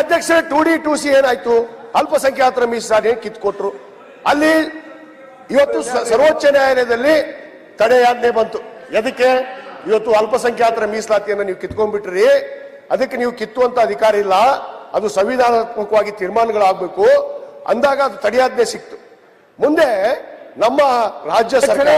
ಅಧ್ಯಕ್ಷರೇ 2D 2C ಏನಾಯ್ತು? ಅಲ್ಪಸಂಖ್ಯಾತರ ಮೀಸಲಾತಿ ಕಿತ್ಕೊಟ್ರು. ಅಲ್ಲಿ ಇವತ್ತು ಸರ್ವೋಚ್ಚ ನ್ಯಾಯಾಲಯದಲ್ಲಿ ತಡೆಯಾಜ್ಞೆ ಬಂತು. ಎದಕ್ಕೆ? ಇವತ್ತು ಅಲ್ಪಸಂಖ್ಯಾತರ ಮೀಸಲಾತಿಯನ್ನು ನೀವು ಕಿತ್ಕೊಂಡ್ಬಿಟ್ರಿ, ಅದಕ್ಕೆ ನೀವು ಕಿತ್ತುವಂತ ಅಧಿಕಾರ ಇಲ್ಲ, ಅದು ಸಂವಿಧಾನಾತ್ಮಕವಾಗಿ ತೀರ್ಮಾನಗಳಾಗಬೇಕು ಅಂದಾಗ ಅದು ತಡೆಯಾಜ್ಞೆ ಸಿಕ್ತು. ಮುಂದೆ ನಮ್ಮ ರಾಜ್ಯ ಸರ್ಕಾರ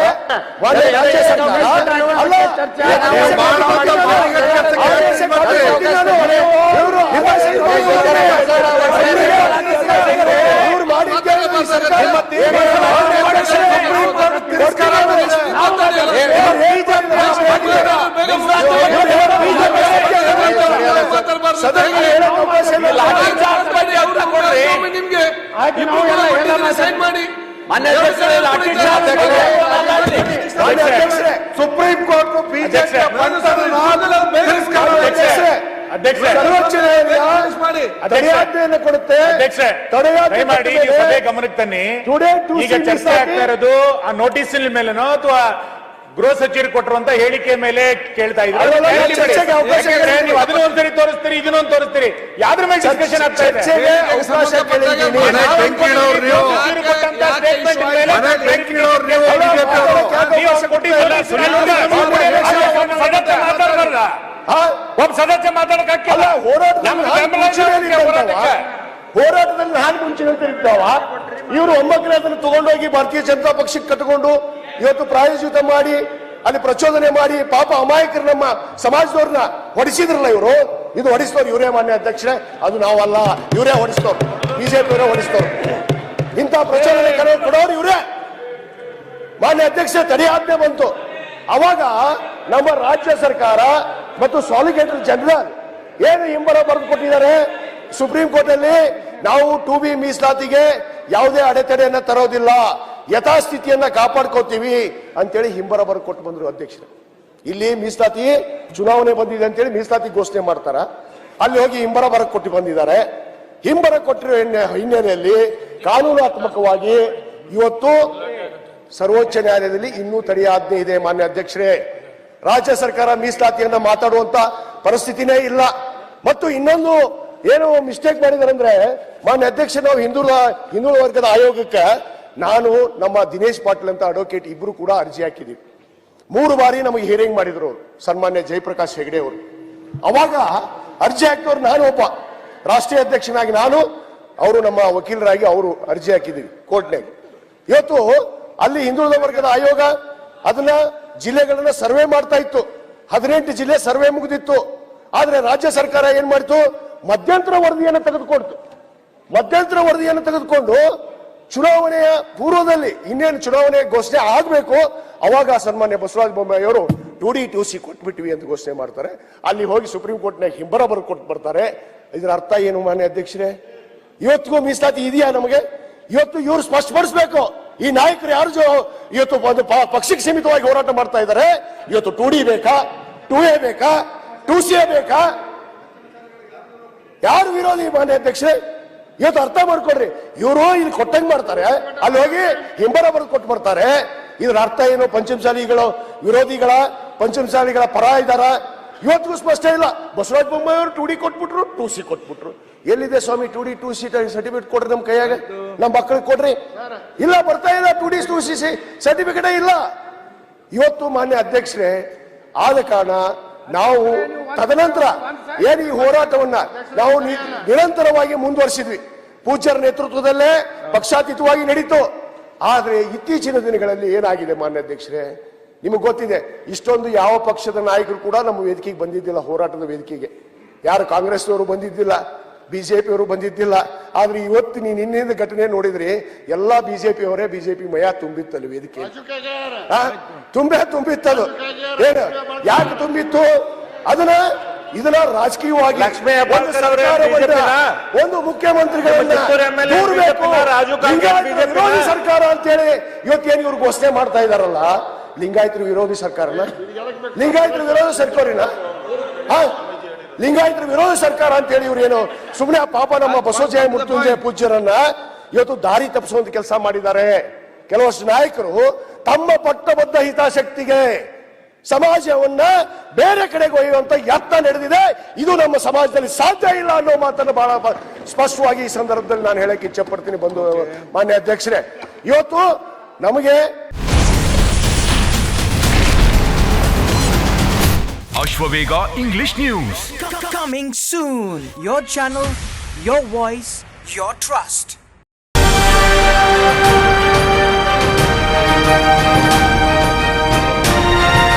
ಸುಪ್ರೀಂ ಕೋರ್ಟ್ ತಡೆಯಾಜ್ಞೆಯನ್ನು ಕೊಡುತ್ತೆ. ಸಭೆ ಗಮನಕ್ಕೆ ತನ್ನಿ. ಈಗ ಚರ್ಚೆ ಆಗ್ತಾ ಇರೋದು ಆ ನೋಟಿಸ್ ಮೇಲೆನೋ ಅಥವಾ ಗೃಹ ಸಚಿವರು ಕೊಟ್ಟಿರುವಂತ ಹೇಳಿಕೆ ಮೇಲೆ ಕೇಳ್ತಾ ಇದ್ದಾರೆ. ನೀವು ಅದನ್ನ ಒಂದ್ಸರಿ ತೋರಿಸ್ತೀರಿ, ಇದನ್ನೊಂದು ತೋರಿಸ್ತೀರಿ, ಯಾವ್ದ್ರ ಮೇಲೆ ಡಿಸ್ಕಷನ್ ಆಗ್ತಾ ಇದೆ? ಒಬ್ಬ ಸದಸ್ಯ ಮಾತಾಡಕ್ಕಾಗಿಲ್ಲ. ಹೋರಾಟದಲ್ಲಿ ನಾನು ಮುಂಚೆ ಹೇಳ್ತಿರ್ತಾವ, ಇವರು ಒಮ್ಮಕ್ಕನೇ ಅದನ್ನು ತಗೊಂಡೋಗಿ ಭಾರತೀಯ ಜನತಾ ಪಕ್ಷಕ್ಕೆ ಕಟ್ಟಿಕೊಂಡು ಇವತ್ತು ಪ್ರಾಯೋಜಿತ ಮಾಡಿ ಅಲ್ಲಿ ಪ್ರಚೋದನೆ ಮಾಡಿ ಪಾಪ ಅಮಾಯಕರು ನಮ್ಮ ಸಮಾಜದವ್ರನ್ನ ಹೊಡಿಸಿದ್ರಲ್ಲ ಇವರು. ಇದು ಹೊಡಿಸ್ತವ್ರು ಇವರೇ ಮಾನ್ಯ ಅಧ್ಯಕ್ಷರೇ, ಅದು ನಾವಲ್ಲ, ಇವರೇ ಹೊಡಿಸ್ತವ್ರು, ಬಿಜೆಪಿ ಅವರೇ ಹೊಡಿಸ್ತವ್ರು. ಇಂಥ ಪ್ರಚೋದನೆ ಕೊಡೋರು ಇವರೇ. ಮಾನ್ಯ ಅಧ್ಯಕ್ಷ ತಡೆಯಾಜ್ಞೆ ಬಂತು. ಅವಾಗ ನಮ್ಮ ರಾಜ್ಯ ಸರ್ಕಾರ ಮತ್ತು ಸಾಲಿಸಿಟರ್ ಜನರಲ್ ಏನು ಹಿಂಬರ ಬರೆದು ಕೊಟ್ಟಿದ್ದಾರೆ ಸುಪ್ರೀಂ ಕೋರ್ಟ್ ಅಲ್ಲಿ, ನಾವು 2B ಮೀಸಲಾತಿಗೆ ಯಾವುದೇ ಅಡೆತಡೆಯನ್ನ ತರೋದಿಲ್ಲ, ಯಥಾಸ್ಥಿತಿಯನ್ನ ಕಾಪಾಡ್ಕೋತೀವಿ ಅಂತೇಳಿ ಹಿಂಬರ ಬರೆದು ಕೊಟ್ಟು ಬಂದ್ರು ಅಧ್ಯಕ್ಷರು. ಇಲ್ಲಿ ಮೀಸಲಾತಿ ಚುನಾವಣೆ ಬಂದಿದೆ ಅಂತೇಳಿ ಮೀಸಲಾತಿ ಘೋಷಣೆ ಮಾಡ್ತಾರ, ಅಲ್ಲಿ ಹೋಗಿ ಹಿಂಬರ ಬರಕ್ ಕೊಟ್ಟು ಬಂದಿದ್ದಾರೆ. ಹಿಂಬರ ಕೊಟ್ಟಿರೋ ಹಿನ್ನೆಲೆಯಲ್ಲಿ ಕಾನೂನಾತ್ಮಕವಾಗಿ ಇವತ್ತು ಸರ್ವೋಚ್ಚ ನ್ಯಾಯಾಲಯದಲ್ಲಿ ಇನ್ನೂ ತಡೆಯಾಜ್ಞೆ ಇದೆ. ಮಾನ್ಯ ಅಧ್ಯಕ್ಷರೇ, ರಾಜ್ಯ ಸರ್ಕಾರ ಮೀಸಲಾತಿಯನ್ನ ಮಾತಾಡುವಂತ ಪರಿಸ್ಥಿತಿನೇ ಇಲ್ಲ. ಮತ್ತು ಇನ್ನೊಂದು ಏನು ಮಿಸ್ಟೇಕ್ ಮಾಡಿದಾರೆ ಅಂದ್ರೆ, ಮಾನ್ಯ ಅಧ್ಯಕ್ಷ, ನಾವು ಹಿಂದುಳಿದ ವರ್ಗದ ಆಯೋಗಕ್ಕೆ ನಾನು ನಮ್ಮ ದಿನೇಶ್ ಪಾಟೀಲ್ ಅಂತ ಅಡ್ವೊಕೇಟ್ ಇಬ್ರು ಕೂಡ ಅರ್ಜಿ ಹಾಕಿದ್ದೀವಿ. 3 ಬಾರಿ ನಮಗೆ ಹಿಯರಿಂಗ್ ಮಾಡಿದ್ರು ಅವರು, ಸನ್ಮಾನ್ಯ ಜಯಪ್ರಕಾಶ್ ಹೆಗಡೆ ಅವರು. ಅವಾಗ ಅರ್ಜಿ ಹಾಕಿದವರು ನಾನು ಒಬ್ಬ ರಾಷ್ಟ್ರೀಯ ಅಧ್ಯಕ್ಷನಾಗಿ, ನಾನು ಅವರು ನಮ್ಮ ವಕೀಲರಾಗಿ ಅವರು ಅರ್ಜಿ ಹಾಕಿದ್ದೀವಿ ಕೋರ್ಟ್ನಾಗ. ಇವತ್ತು ಅಲ್ಲಿ ಹಿಂದುಳಿದ ವರ್ಗದ ಆಯೋಗ ಅದನ್ನ ಜಿಲ್ಲೆಗಳನ್ನ ಸರ್ವೆ ಮಾಡ್ತಾ ಇತ್ತು. 18 ಜಿಲ್ಲೆ ಸರ್ವೆ ಮುಗಿದಿತ್ತು. ಆದ್ರೆ ರಾಜ್ಯ ಸರ್ಕಾರ ಏನ್ ಮಾಡಿತು? ಮಧ್ಯಂತರ ವರದಿಯನ್ನು ತೆಗೆದುಕೊಡ್ತು. ಮಧ್ಯಂತರ ವರದಿಯನ್ನು ತೆಗೆದುಕೊಂಡು ಚುನಾವಣೆಯ ಪೂರ್ವದಲ್ಲಿ ಇನ್ನೇನು ಚುನಾವಣೆ ಘೋಷಣೆ ಆಗಬೇಕು, ಅವಾಗ ಸನ್ಮಾನ್ಯ ಬಸವರಾಜ ಬೊಮ್ಮಾಯಿ ಅವರು 2D 2C ಕೊಟ್ಬಿಟ್ವಿ ಅಂತ ಘೋಷಣೆ ಮಾಡ್ತಾರೆ. ಅಲ್ಲಿ ಹೋಗಿ ಸುಪ್ರೀಂ ಕೋರ್ಟ್ನಾಗ ಹಿಂಬರ ಬರೆದು ಕೊಟ್ಟು ಬರ್ತಾರೆ. ಇದರ ಅರ್ಥ ಏನು ಮಾನ್ಯ ಅಧ್ಯಕ್ಷರೇ? ಇವತ್ತಿಗೂ ಮೀಸಲಾತಿ ಇದೆಯಾ ನಮಗೆ? ಇವತ್ತು ಇವರು ಸ್ಪಷ್ಟಪಡಿಸಬೇಕು. ಈ ನಾಯಕರು ಯಾರು ಇವತ್ತು ಒಂದು ಪಕ್ಷಕ್ಕೆ ಸೀಮಿತವಾಗಿ ಹೋರಾಟ ಮಾಡ್ತಾ ಇದ್ದಾರೆ. ಇವತ್ತು 2D ಬೇಕಾ, 2A ಬೇಕಾ, 2C ಬೇಕಾ? ಯಾರು ವಿರೋಧಿ ಮಾನ್ಯ ಅಧ್ಯಕ್ಷರೇ? ಇವತ್ತು ಅರ್ಥ ಮಾಡ್ಕೊಡ್ರಿ. ಇವರು ಇಲ್ಲಿ ಕೊಟ್ಟಂಗ್ ಮಾಡ್ತಾರೆ, ಅಲ್ಲಿ ಹೋಗಿ ಹಿಂಬರ ಬರೆದು ಕೊಟ್ಟು ಬರ್ತಾರೆ. ಇದ್ರ ಅರ್ಥ ಏನು? ಪಂಚಮಸಾಲಿಗಳು ವಿರೋಧಿಗಳ, ಪಂಚಮಸಾಲಿಗಳ ಪರ ಇದ್ದಾರ? ಇವತ್ತಿಗೂ ಸ್ಪಷ್ಟ ಇಲ್ಲ. ಬಸವರಾಜ ಬೊಮ್ಮಾಯಿ ಅವರು 2D ಕೊಟ್ಬಿಟ್ರು, 2C ಕೊಟ್ಬಿಟ್ರು. ಎಲ್ಲಿದೆ ಸ್ವಾಮಿ 2D 2C ಸರ್ಟಿಫಿಕೇಟ್ ಕೊಡ್ರಿ ನಮ್ಮ ಕೈಯಾಗ, ನಮ್ಮ ಮಕ್ಕಳಿಗೆ ಕೊಡ್ರಿ. ಇಲ್ಲ, ಬರ್ತಾ ಇಲ್ಲ 2D 2C ಸರ್ಟಿಫಿಕೇಟ್ ಇಲ್ಲ. ಇವತ್ತು ಮಾನ್ಯ ಅಧ್ಯಕ್ಷರೇ, ಆದ ಕಾರಣ ನಾವು ತದನಂತರ ಏನು ಈ ಹೋರಾಟವನ್ನ ನಾವು ನಿರಂತರವಾಗಿ ಮುಂದುವರಿಸಿದ್ವಿ. ಪೂಜ್ಯರ ನೇತೃತ್ವದಲ್ಲೇ ಪಕ್ಷಾತೀತವಾಗಿ ನಡೀತು. ಆದ್ರೆ ಇತ್ತೀಚಿನ ದಿನಗಳಲ್ಲಿ ಏನಾಗಿದೆ ಮಾನ್ಯ ಅಧ್ಯಕ್ಷರೇ, ನಿಮಗೆ ಗೊತ್ತಿದೆ, ಇಷ್ಟೊಂದು ಯಾವ ಪಕ್ಷದ ನಾಯಕರು ಕೂಡ ನಮ್ಮ ವೇದಿಕೆಗೆ ಬಂದಿದ್ದಿಲ್ಲ. ಹೋರಾಟದ ವೇದಿಕೆಗೆ ಯಾರು ಕಾಂಗ್ರೆಸ್ನವರು ಬಂದಿದ್ದಿಲ್ಲ, ಬಿಜೆಪಿಯವರು ಬಂದಿದ್ದಿಲ್ಲ. ಆದ್ರೆ ಇವತ್ತು ನೀವು ನಿನ್ನೆಯಿಂದ ಘಟನೆ ನೋಡಿದ್ರಿ, ಎಲ್ಲಾ ಬಿಜೆಪಿಯವರೇ, ಬಿಜೆಪಿ ಮಯ ತುಂಬಿತ್ತಲ್ಲಿ ವೇದಿಕೆ, ತುಂಬಿತ್ತದು. ಏನು ಯಾಕೆ ತುಂಬಿತ್ತು? ಇದನ್ನ ರಾಜಕೀಯವಾಗಿ ಒಂದು ಮುಖ್ಯಮಂತ್ರಿಗಳನ್ನ ವಿರೋಧಿ ಸರ್ಕಾರ ಅಂತೇಳಿ ಇವತ್ತೇನು ಇವ್ರು ಘೋಷಣೆ ಮಾಡ್ತಾ ಇದಾರಲ್ಲ, ಲಿಂಗಾಯತರು ವಿರೋಧಿ ಸರ್ಕಾರನ, ಲಿಂಗಾಯತರು ವಿರೋಧಿ ಸರ್ಕಾರನ, ಲಿಂಗಾಯತರ ವಿರೋಧ ಸರ್ಕಾರ ಅಂತ ಹೇಳಿ ಇವ್ರು ಏನು ಸುಮ್ಮನೆ ಪಾಪ ನಮ್ಮ ಬಸವಜಯ ಮೃತ್ಯುಂಜಯ ಪೂಜ್ಯರನ್ನ ಇವತ್ತು ದಾರಿ ತಪ್ಪಿಸುವಂತ ಕೆಲಸ ಮಾಡಿದ್ದಾರೆ. ಕೆಲವಷ್ಟು ನಾಯಕರು ತಮ್ಮ ಪಟ್ಟಬದ್ಧ ಹಿತಾಸಕ್ತಿಗೆ ಸಮಾಜವನ್ನ ಬೇರೆ ಕಡೆಗೆ ಒಯ್ಯುವಂತ ಯತ್ನ ನಡೆದಿದೆ. ಇದು ನಮ್ಮ ಸಮಾಜದಲ್ಲಿ ಸಾಧ್ಯ ಇಲ್ಲ ಅನ್ನೋ ಮಾತನ್ನು ಬಹಳ ಸ್ಪಷ್ಟವಾಗಿ ಈ ಸಂದರ್ಭದಲ್ಲಿ ನಾನು ಹೇಳಕ್ಕೆ ಇಚ್ಛೆ ಪಡ್ತೀನಿ. ಬಂದು ಮಾನ್ಯ ಅಧ್ಯಕ್ಷರೇ, ಇವತ್ತು ನಮಗೆ Ashwavega English News. Coming soon. Your channel, your voice, your trust.